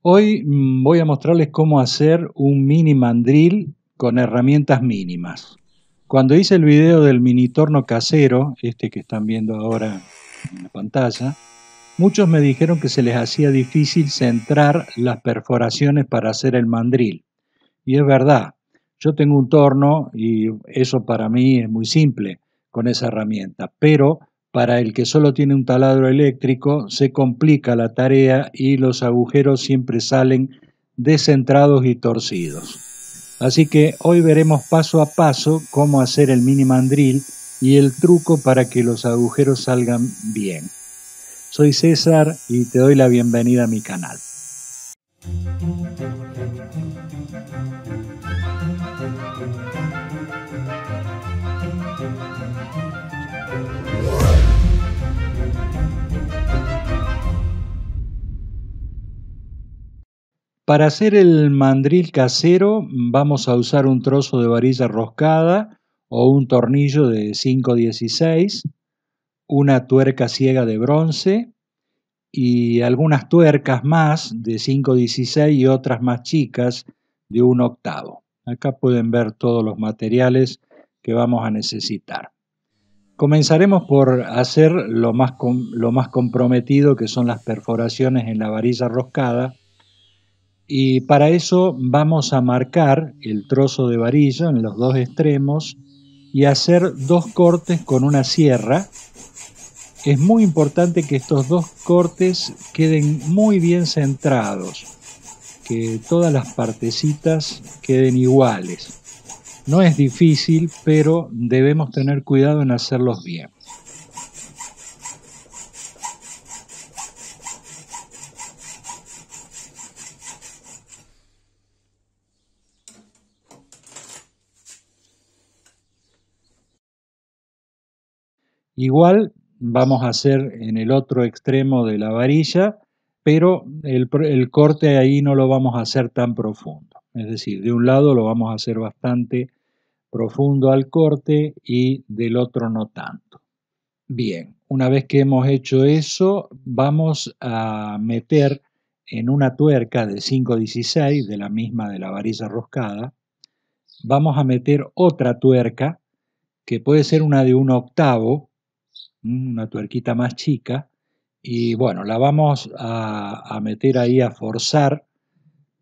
Hoy voy a mostrarles cómo hacer un mini mandril con herramientas mínimas. Cuando hice el video del mini torno casero, este que están viendo ahora en la pantalla, muchos me dijeron que se les hacía difícil centrar las perforaciones para hacer el mandril. Y es verdad, yo tengo un torno y eso para mí es muy simple con esa herramienta, pero para el que solo tiene un taladro eléctrico se complica la tarea y los agujeros siempre salen descentrados y torcidos. Así que hoy veremos paso a paso cómo hacer el mini mandril y el truco para que los agujeros salgan bien. Soy César y te doy la bienvenida a mi canal. Para hacer el mandril casero vamos a usar un trozo de varilla roscada o un tornillo de 5/16, una tuerca ciega de bronce y algunas tuercas más de 5/16 y otras más chicas de 1/8. Acá pueden ver todos los materiales que vamos a necesitar. Comenzaremos por hacer lo más comprometido, que son las perforaciones en la varilla roscada. Y para eso vamos a marcar el trozo de varilla en los dos extremos y hacer dos cortes con una sierra. Es muy importante que estos dos cortes queden muy bien centrados, que todas las partecitas queden iguales. No es difícil, pero debemos tener cuidado en hacerlos bien. Igual vamos a hacer en el otro extremo de la varilla, pero el corte ahí no lo vamos a hacer tan profundo. Es decir, de un lado lo vamos a hacer bastante profundo al corte y del otro no tanto. Bien, una vez que hemos hecho eso, vamos a meter en una tuerca de 5/16, de la misma de la varilla roscada, vamos a meter otra tuerca que puede ser una de 1/8, una tuerquita más chica, y bueno, la vamos a meter ahí a forzar,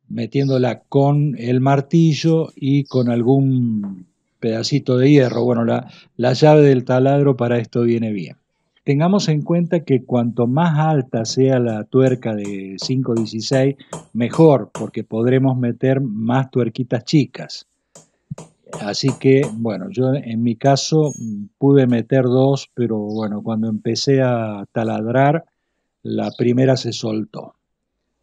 metiéndola con el martillo y con algún pedacito de hierro. Bueno, la llave del taladro para esto viene bien. Tengamos en cuenta que cuanto más alta sea la tuerca de 5/16, mejor, porque podremos meter más tuerquitas chicas. Así que, bueno, yo en mi caso pude meter dos, pero bueno, cuando empecé a taladrar, la primera se soltó.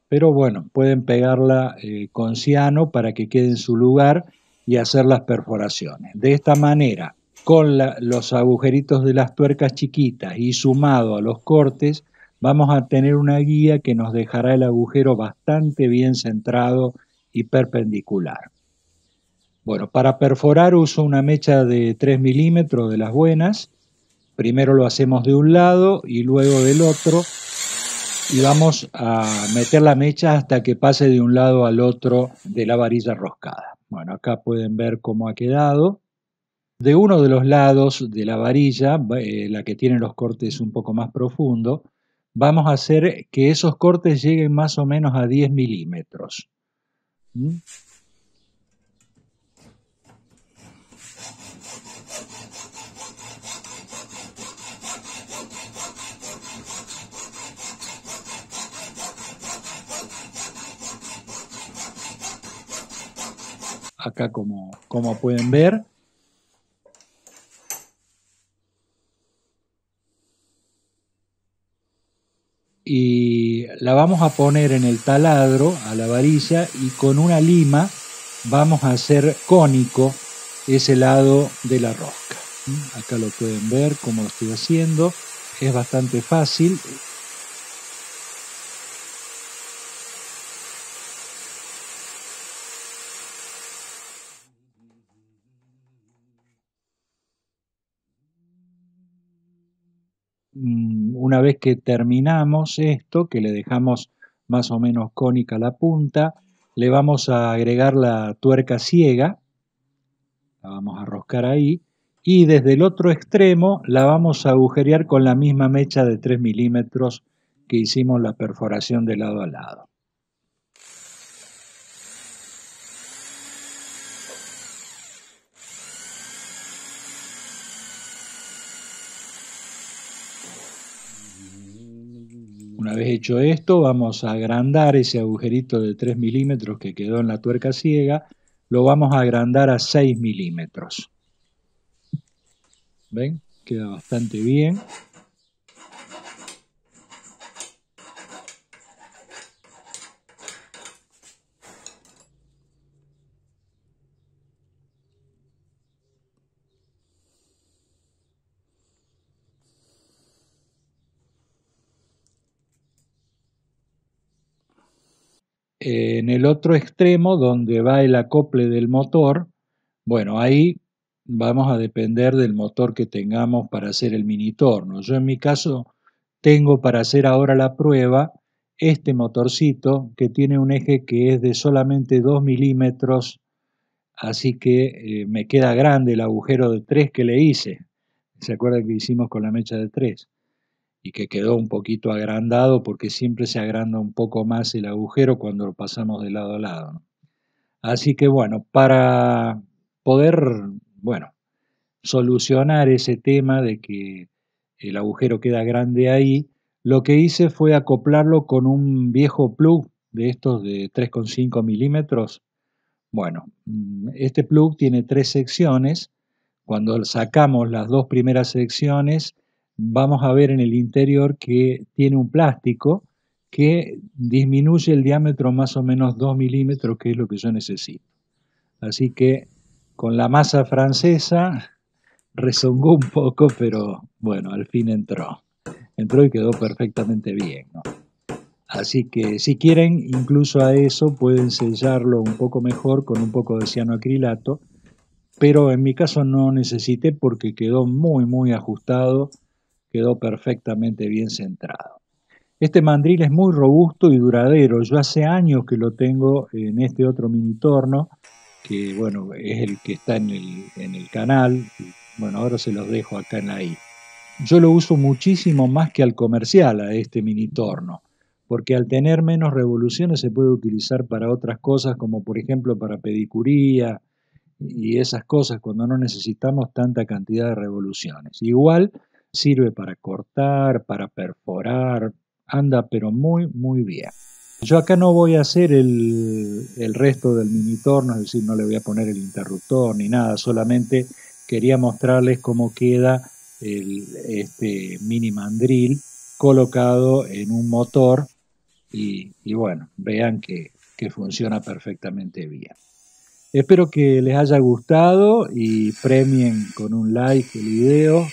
Pero bueno, pueden pegarla con ciano para que quede en su lugar y hacer las perforaciones. De esta manera, con los agujeritos de las tuercas chiquitas y sumado a los cortes, vamos a tener una guía que nos dejará el agujero bastante bien centrado y perpendicular. Bueno, para perforar uso una mecha de 3 milímetros de las buenas. Primero lo hacemos de un lado y luego del otro. Y vamos a meter la mecha hasta que pase de un lado al otro de la varilla roscada. Bueno, acá pueden ver cómo ha quedado. De uno de los lados de la varilla, la que tiene los cortes un poco más profundos, vamos a hacer que esos cortes lleguen más o menos a 10 milímetros. Acá como pueden ver. Y la vamos a poner en el taladro a la varilla y con una lima vamos a hacer cónico ese lado de la rosca. Acá lo pueden ver cómo lo estoy haciendo, es bastante fácil. Una vez que terminamos esto, que le dejamos más o menos cónica la punta. Le vamos a agregar la tuerca ciega, la vamos a roscar ahí, y desde el otro extremo la vamos a agujerear con la misma mecha de 3 milímetros que hicimos la perforación de lado a lado. Una vez hecho esto, vamos a agrandar ese agujerito de 3 milímetros que quedó en la tuerca ciega, lo vamos a agrandar a 6 milímetros. ¿Ven? Queda bastante bien. En el otro extremo, donde va el acople del motor, bueno, ahí vamos a depender del motor que tengamos para hacer el mini torno. Yo en mi caso tengo para hacer ahora la prueba este motorcito que tiene un eje que es de solamente 2 milímetros, así que me queda grande el agujero de 3 que le hice. ¿Se acuerdan que hicimos con la mecha de 3? Y que quedó un poquito agrandado porque siempre se agranda un poco más el agujero cuando lo pasamos de lado a lado, ¿no? Así que bueno, para poder, bueno, solucionar ese tema de que el agujero queda grande ahí, lo que hice fue acoplarlo con un viejo plug de estos de 3,5 milímetros. Bueno, este plug tiene 3 secciones. Cuando sacamos las 2 primeras secciones, vamos a ver en el interior que tiene un plástico que disminuye el diámetro más o menos 2 milímetros, que es lo que yo necesito. Así que con la masa francesa rezongó un poco, pero bueno, al fin entró. Entró y quedó perfectamente bien, ¿no? Así que si quieren, incluso a eso pueden sellarlo un poco mejor con un poco de cianoacrilato, pero en mi caso no necesité porque quedó muy ajustado, quedó perfectamente bien centrado. Este mandril es muy robusto y duradero. Yo hace años que lo tengo en este otro mini torno, que bueno, es el que está en el canal. Bueno, ahora se los dejo acá en la i. Yo lo uso muchísimo más que al comercial, a este mini torno, porque al tener menos revoluciones se puede utilizar para otras cosas, como por ejemplo para pedicuría y esas cosas, cuando no necesitamos tanta cantidad de revoluciones. Igual sirve para cortar, para perforar, anda pero muy bien. Yo acá no voy a hacer el resto del mini torno, es decir, no le voy a poner el interruptor ni nada, solamente quería mostrarles cómo queda este mini mandril colocado en un motor y bueno, vean que funciona perfectamente bien. Espero que les haya gustado y premien con un like el video.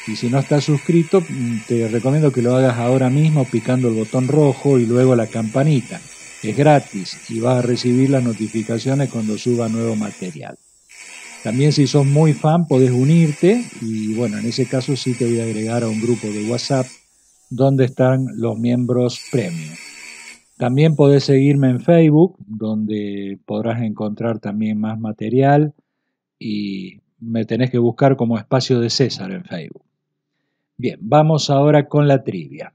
Y si no estás suscrito, te recomiendo que lo hagas ahora mismo picando el botón rojo y luego la campanita. Es gratis y vas a recibir las notificaciones cuando suba nuevo material. También si sos muy fan podés unirte y bueno, en ese caso sí te voy a agregar a un grupo de WhatsApp donde están los miembros premium. También podés seguirme en Facebook, donde podrás encontrar también más material y me tenés que buscar como Espacio de César en Facebook. Bien, vamos ahora con la trivia.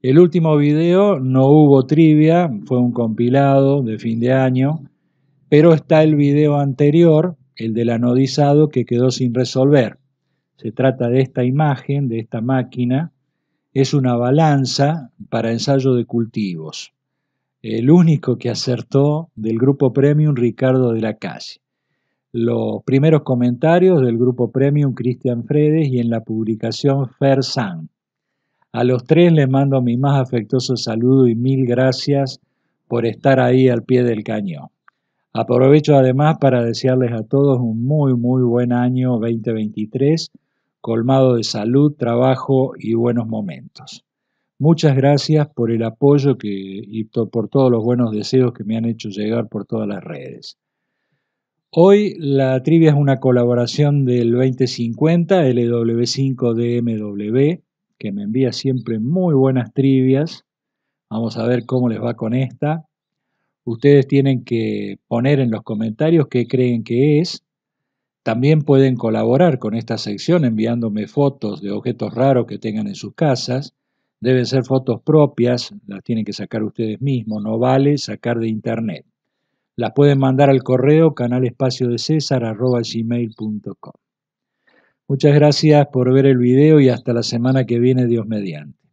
El último video no hubo trivia, fue un compilado de fin de año, pero está el video anterior, el del anodizado, que quedó sin resolver. Se trata de esta imagen, de esta máquina. Es una balanza para ensayo de cultivos. El único que acertó del grupo Premium, Ricardo de la Calle. Los primeros comentarios del grupo Premium, Cristian Fredes, y en la publicación Fer San. A los tres les mando mi más afectuoso saludo y mil gracias por estar ahí al pie del cañón. Aprovecho además para desearles a todos un muy buen año 2023, colmado de salud, trabajo y buenos momentos. Muchas gracias por el apoyo y por todos los buenos deseos que me han hecho llegar por todas las redes. Hoy la trivia es una colaboración del 2050 LW5DMW, que me envía siempre muy buenas trivias. Vamos a ver cómo les va con esta. Ustedes tienen que poner en los comentarios qué creen que es. También pueden colaborar con esta sección enviándome fotos de objetos raros que tengan en sus casas. Deben ser fotos propias, las tienen que sacar ustedes mismos, no vale sacar de internet. Las pueden mandar al correo canalespaciodeCesar@gmail.com. Muchas gracias por ver el video y hasta la semana que viene, Dios mediante.